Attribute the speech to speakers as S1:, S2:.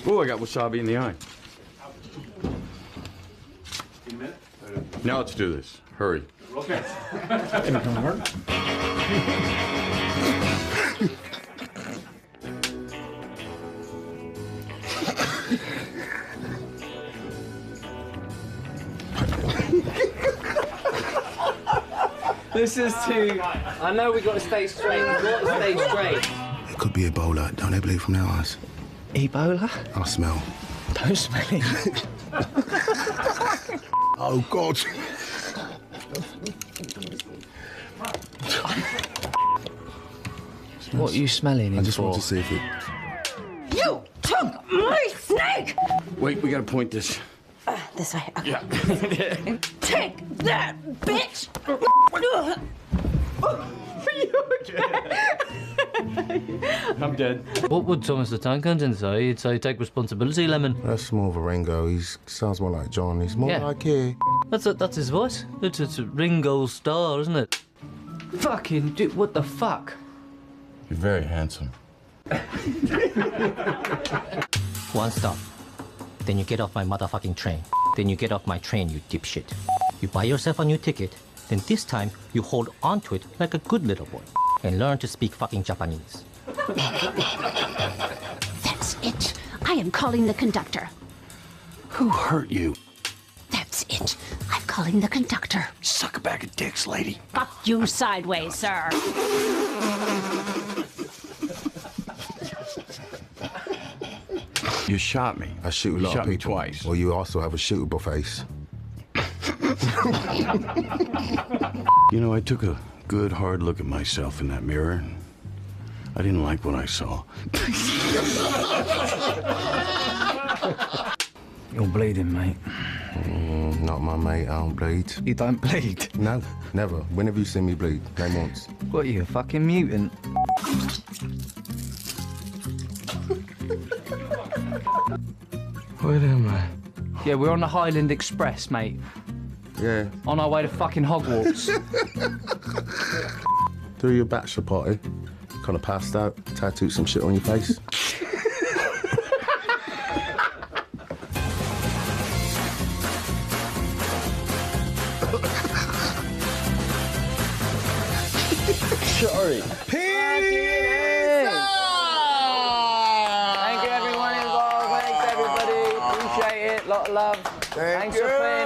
S1: Oh, I got wasabi in the eye. Now let's do this. Hurry.
S2: Okay.
S3: This is too... I know we got to stay straight. We've got to stay straight.
S4: It could be Ebola. Don't they believe from their eyes?
S3: Ebola?
S4: I smell.
S3: Don't smell it.
S4: Oh, God.
S3: What are you smelling?
S4: I just want to see if it...
S5: You took my snake!
S1: Wait, we gotta point this.
S5: This way. Okay.
S1: Yeah.
S5: Take that, bitch!
S1: I'm dead.
S6: What would Thomas the Tank Engine say? He'd say, take responsibility, Lemon.
S4: That's more of a Ringo. He sounds more like John. He's more
S6: Yeah.
S4: like here.
S6: That's his voice. It's Ringo's star, isn't it?
S3: Fucking dude, what the fuck?
S1: You're very handsome.
S7: One stop. Then you get off my motherfucking train. Then you get off my train, you dipshit. You buy yourself a new ticket, then this time you hold on to it like a good little boy and learn to speak fucking Japanese.
S5: That's it. I am calling the conductor.
S1: Who hurt you?
S5: That's it. I'm calling the conductor.
S1: Suck a bag of dicks, lady.
S5: Fuck you sideways, sir.
S1: You shot me.
S4: I shoot a
S1: You
S4: lot
S1: shot
S4: of
S1: me
S4: people.
S1: twice.
S4: Well, you also have a shootable face.
S1: You know, I took a good hard look at myself in that mirror. And I didn't like what I saw.
S3: You're bleeding, mate.
S4: Not my mate, I don't bleed.
S3: You don't bleed?
S4: No, never. When have you seen me bleed? Name once.
S3: What, are you a fucking mutant?
S1: Where am I?
S3: Yeah, we're on the Highland Express, mate.
S4: Yeah.
S3: On our way to fucking Hogwarts.
S4: Through your bachelor party, kind of passed out, tattooed some shit on your face.
S1: Sorry.
S3: Thank you, everyone involved. Thanks, everybody. Appreciate it. Lot of love. Thanks for playing.